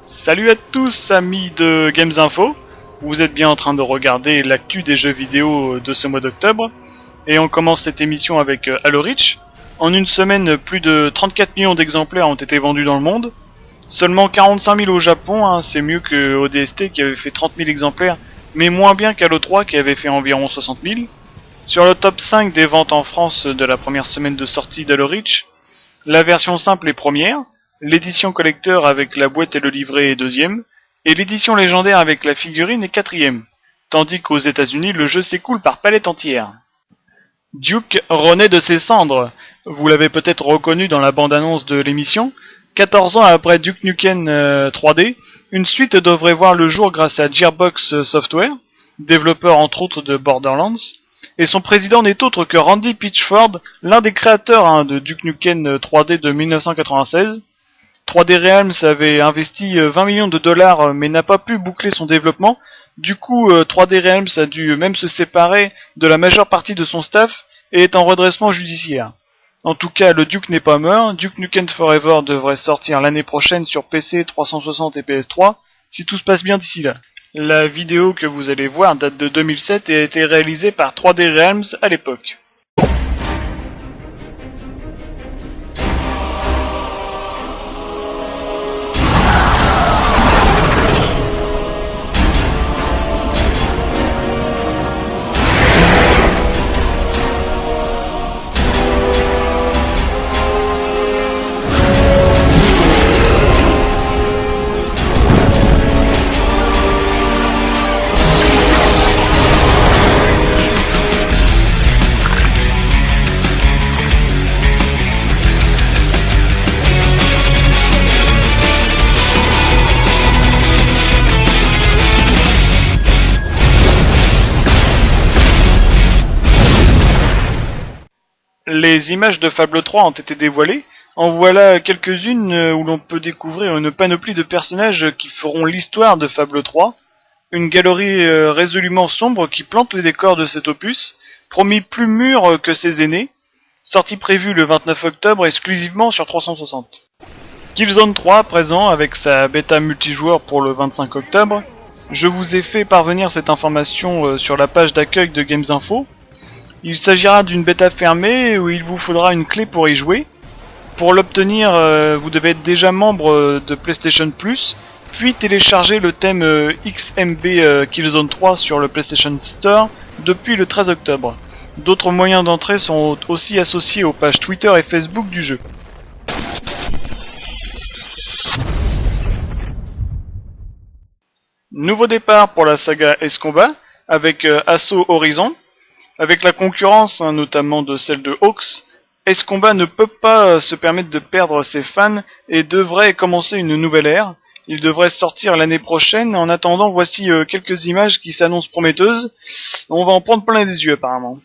Salut à tous amis de Games Info, vous êtes bien en train de regarder l'actu des jeux vidéo de ce mois d'octobre et on commence cette émission avec Halo Reach. En une semaine, plus de 34 millions d'exemplaires ont été vendus dans le monde, seulement 45 000 au Japon, hein, c'est mieux que ODST qui avait fait 30 000 exemplaires, mais moins bien qu'Halo 3 qui avait fait environ 60 000. Sur le top 5 des ventes en France de la première semaine de sortie d'Halo Reach, la version simple est première, l'édition collector avec la boîte et le livret est deuxième, et l'édition légendaire avec la figurine est quatrième, tandis qu'aux États-Unis le jeu s'écoule par palette entière. Duke renaît de ses cendres, vous l'avez peut-être reconnu dans la bande-annonce de l'émission. 14 ans après Duke Nukem 3D, une suite devrait voir le jour grâce à Gearbox Software, développeur entre autres de Borderlands, et son président n'est autre que Randy Pitchford, l'un des créateurs de Duke Nukem 3D de 1996. 3D Realms avait investi 20 millions de dollars mais n'a pas pu boucler son développement. Du coup, 3D Realms a dû même se séparer de la majeure partie de son staff et est en redressement judiciaire. En tout cas, le Duke n'est pas mort. Duke Nukem Forever devrait sortir l'année prochaine sur PC, 360 et PS3, si tout se passe bien d'ici là. La vidéo que vous allez voir date de 2007 et a été réalisée par 3D Realms à l'époque. Les images de Fable 3 ont été dévoilées. En voilà quelques-unes où l'on peut découvrir une panoplie de personnages qui feront l'histoire de Fable 3. Une galerie résolument sombre qui plante les décors de cet opus, promis plus mûr que ses aînés. Sortie prévue le 29 octobre exclusivement sur 360. Killzone 3 présent avec sa bêta multijoueur pour le 25 octobre. Je vous ai fait parvenir cette information sur la page d'accueil de Games Info. Il s'agira d'une bêta fermée où il vous faudra une clé pour y jouer. Pour l'obtenir, vous devez être déjà membre de PlayStation Plus, puis télécharger le thème XMB Killzone 3 sur le PlayStation Store depuis le 13 octobre. D'autres moyens d'entrée sont aussi associés aux pages Twitter et Facebook du jeu. Nouveau départ pour la saga S-Combat avec Assault Horizon. Avec la concurrence, notamment de celle de Hawks, S-Combat ne peut pas se permettre de perdre ses fans et devrait commencer une nouvelle ère. Il devrait sortir l'année prochaine. En attendant, voici quelques images qui s'annoncent prometteuses. On va en prendre plein les yeux apparemment.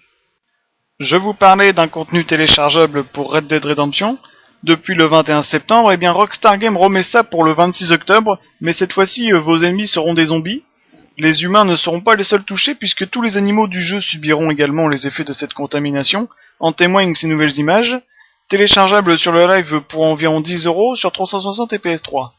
Je vous parlais d'un contenu téléchargeable pour Red Dead Redemption. Depuis le 21 septembre, Rockstar Games remet ça pour le 26 octobre, mais cette fois-ci vos ennemis seront des zombies. Les humains ne seront pas les seuls touchés puisque tous les animaux du jeu subiront également les effets de cette contamination, en témoignent ces nouvelles images, téléchargeables sur le live pour environ 10€ sur 360 et PS3.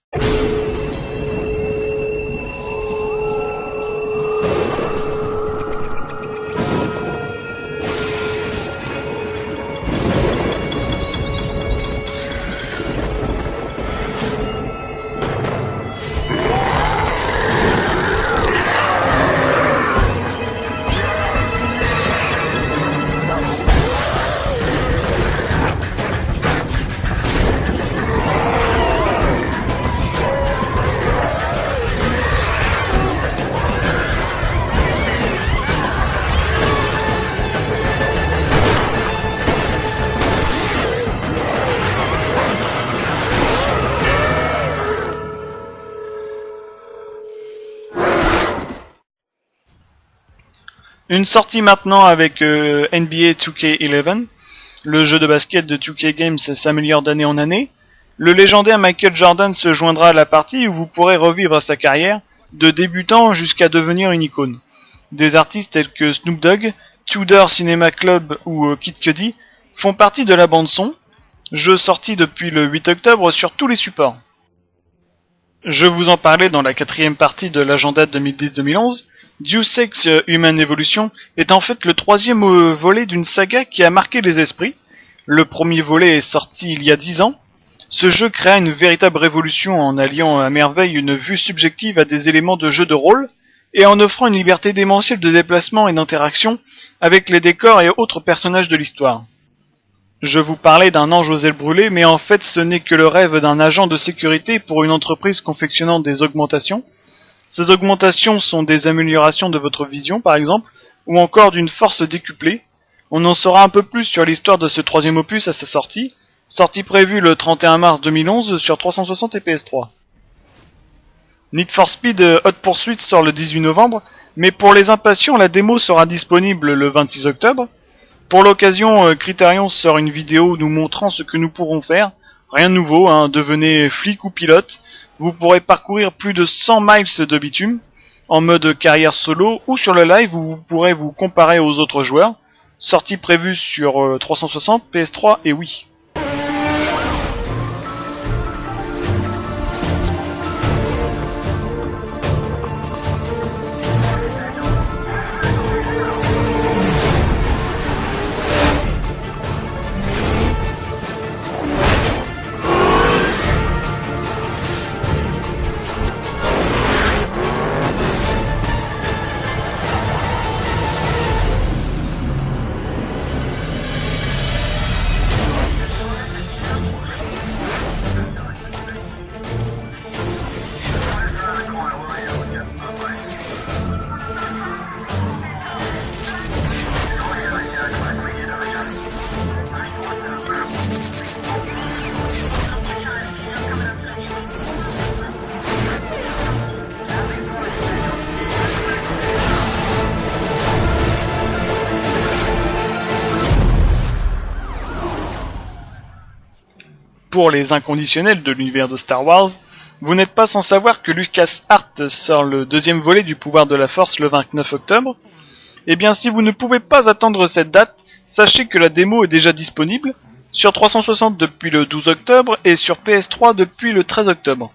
Une sortie maintenant avec NBA 2K11. Le jeu de basket de 2K Games s'améliore d'année en année. Le légendaire Michael Jordan se joindra à la partie où vous pourrez revivre sa carrière, de débutant jusqu'à devenir une icône. Des artistes tels que Snoop Dogg, Tudor Cinema Club ou Kid Cudi font partie de la bande-son, jeu sorti depuis le 8 octobre sur tous les supports. Je vous en parlais dans la 4ème partie de l'agenda 2010-2011, Deus Ex Human Evolution est en fait le 3e volet d'une saga qui a marqué les esprits. Le premier volet est sorti il y a 10 ans. Ce jeu créa une véritable révolution en alliant à merveille une vue subjective à des éléments de jeu de rôle et en offrant une liberté démentielle de déplacement et d'interaction avec les décors et autres personnages de l'histoire. Je vous parlais d'un ange aux ailes brûlées, mais en fait ce n'est que le rêve d'un agent de sécurité pour une entreprise confectionnant des augmentations. Ces augmentations sont des améliorations de votre vision par exemple, ou encore d'une force décuplée. On en saura un peu plus sur l'histoire de ce 3e opus à sa sortie prévue le 31 mars 2011 sur 360 et PS3. Need for Speed Hot Pursuit sort le 18 novembre, mais pour les impatients la démo sera disponible le 26 octobre. Pour l'occasion, Criterion sort une vidéo nous montrant ce que nous pourrons faire. Rien de nouveau, devenez flic ou pilote. Vous pourrez parcourir plus de 100 miles de bitume, en mode carrière solo, ou sur le live où vous pourrez vous comparer aux autres joueurs. Sortie prévue sur 360, PS3 et Wii. Pour les inconditionnels de l'univers de Star Wars, vous n'êtes pas sans savoir que LucasArts sort le 2e volet du pouvoir de la Force le 29 octobre. Eh bien si vous ne pouvez pas attendre cette date, sachez que la démo est déjà disponible sur 360 depuis le 12 octobre et sur PS3 depuis le 13 octobre.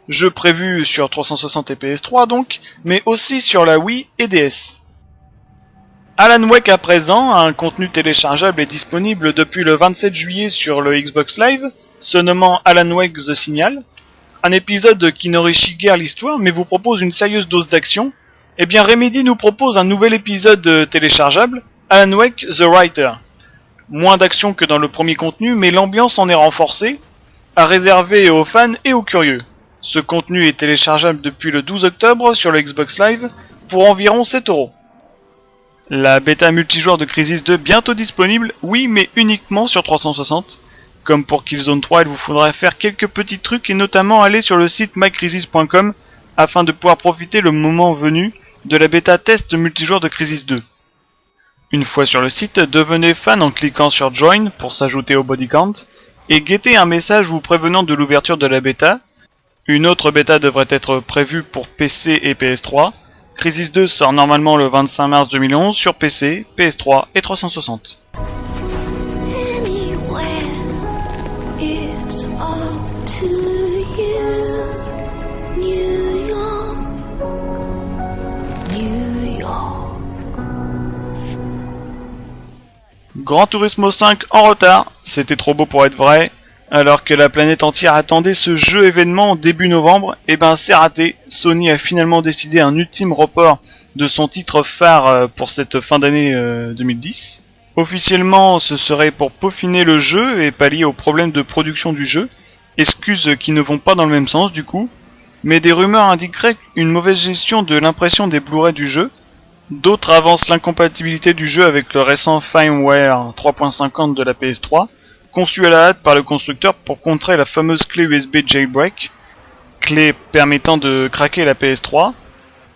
Jeu prévu sur 360 et PS3 donc, mais aussi sur la Wii et DS. Alan Wake à présent, un contenu téléchargeable est disponible depuis le 27 juillet sur le Xbox Live, se nommant Alan Wake The Signal, un épisode qui n'enrichit guère l'histoire mais vous propose une sérieuse dose d'action. Eh bien Remedy nous propose un nouvel épisode téléchargeable, Alan Wake The Writer. Moins d'action que dans le premier contenu, mais l'ambiance en est renforcée, à réserver aux fans et aux curieux. Ce contenu est téléchargeable depuis le 12 octobre sur le Xbox Live pour environ 7€. La bêta multijoueur de Crysis 2 bientôt disponible, oui mais uniquement sur 360. Comme pour Killzone 3, il vous faudra faire quelques petits trucs et notamment aller sur le site mycrysis.com afin de pouvoir profiter le moment venu de la bêta test multijoueur de Crysis 2. Une fois sur le site, devenez fan en cliquant sur Join pour s'ajouter au body count et guettez un message vous prévenant de l'ouverture de la bêta. Une autre bêta devrait être prévue pour PC et PS3. Crysis 2 sort normalement le 25 mars 2011 sur PC, PS3 et 360. Gran Turismo 5 en retard, c'était trop beau pour être vrai. Alors que la planète entière attendait ce jeu événement début novembre, et ben c'est raté. Sony a finalement décidé un ultime report de son titre phare pour cette fin d'année 2010. Officiellement, ce serait pour peaufiner le jeu et pallier aux problèmes de production du jeu, excuses qui ne vont pas dans le même sens du coup, mais des rumeurs indiqueraient une mauvaise gestion de l'impression des Blu-ray du jeu. D'autres avancent l'incompatibilité du jeu avec le récent firmware 3.50 de la PS3, conçu à la hâte par le constructeur pour contrer la fameuse clé USB jailbreak, clé permettant de craquer la PS3,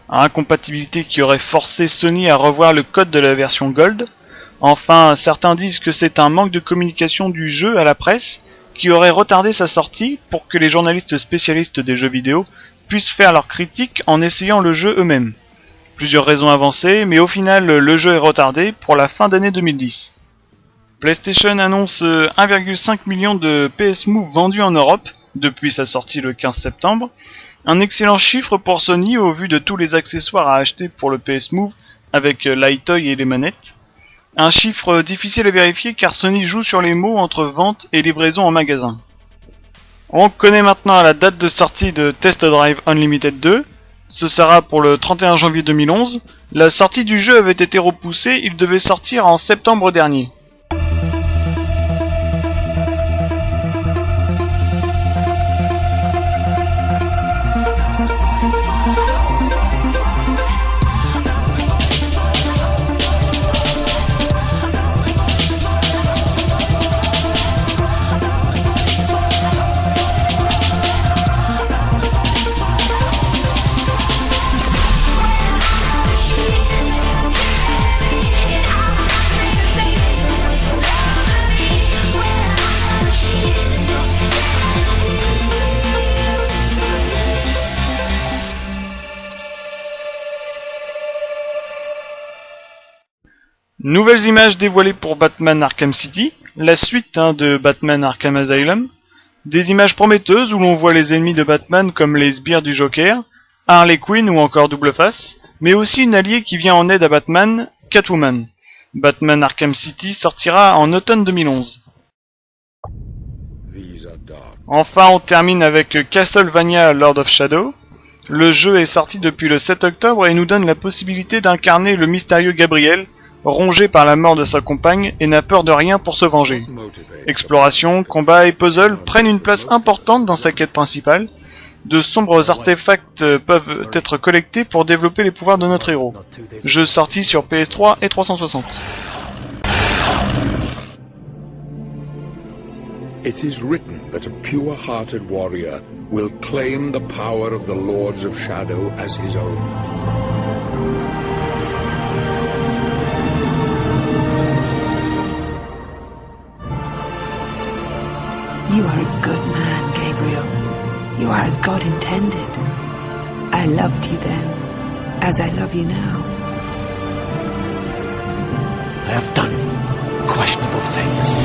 incompatibilité qui aurait forcé Sony à revoir le code de la version Gold. Enfin, certains disent que c'est un manque de communication du jeu à la presse qui aurait retardé sa sortie pour que les journalistes spécialistes des jeux vidéo puissent faire leurs critiques en essayant le jeu eux-mêmes. Plusieurs raisons avancées, mais au final le jeu est retardé pour la fin d'année 2010. PlayStation annonce 1,5 million de PS Move vendus en Europe depuis sa sortie le 15 septembre. Un excellent chiffre pour Sony au vu de tous les accessoires à acheter pour le PS Move avec l'iToy et les manettes. Un chiffre difficile à vérifier car Sony joue sur les mots entre vente et livraison en magasin. On connaît maintenant la date de sortie de Test Drive Unlimited 2. Ce sera pour le 31 janvier 2011. La sortie du jeu avait été repoussée, il devait sortir en septembre dernier. Nouvelles images dévoilées pour Batman Arkham City, la suite de Batman Arkham Asylum. Des images prometteuses où l'on voit les ennemis de Batman comme les sbires du Joker, Harley Quinn ou encore Double Face, mais aussi une alliée qui vient en aide à Batman, Catwoman. Batman Arkham City sortira en automne 2011. Enfin, on termine avec Castlevania Lord of Shadow. Le jeu est sorti depuis le 7 octobre et nous donne la possibilité d'incarner le mystérieux Gabriel, rongé par la mort de sa compagne et n'a peur de rien pour se venger. Exploration, combat et puzzle prennent une place importante dans sa quête principale. De sombres artefacts peuvent être collectés pour développer les pouvoirs de notre héros. Jeu sorti sur PS3 et 360. It is written that a pure-hearted warrior will claim the power of the Lords of Shadow as his own. You are a good man, Gabriel. You are as God intended. I loved you then, as I love you now. I have done questionable things.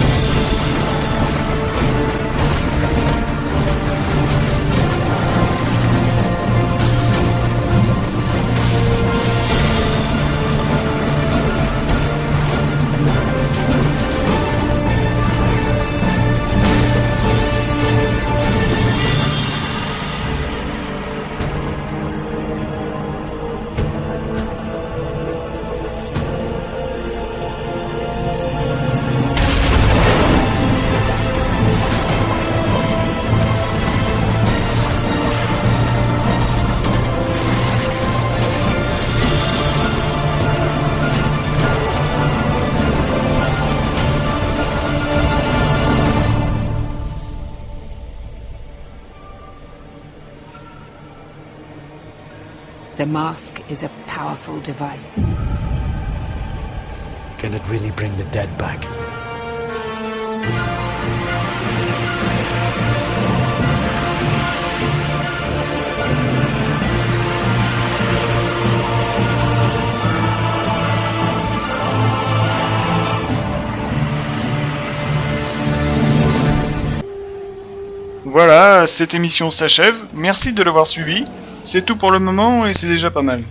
The mask is a powerful device. Can it really bring the dead back? Voilà, cette émission s'achève. Merci de l'avoir suivi. C'est tout pour le moment et c'est déjà pas mal.